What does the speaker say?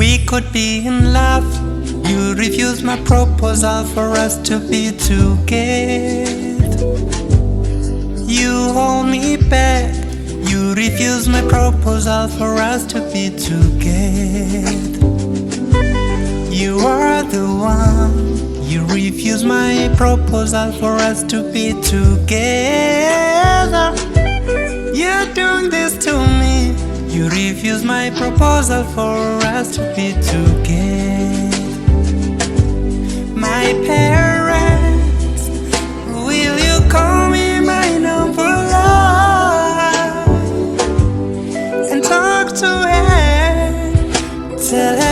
We could be in love. You refused my proposal for us to be together. You hold me back. You refused my proposal for us to be together. You are the one. You refused my proposal for us to be together. You're doing this to me. You refused my proposal for us to be together. My parents, will you call me my Nomvula and talk to her? Tell her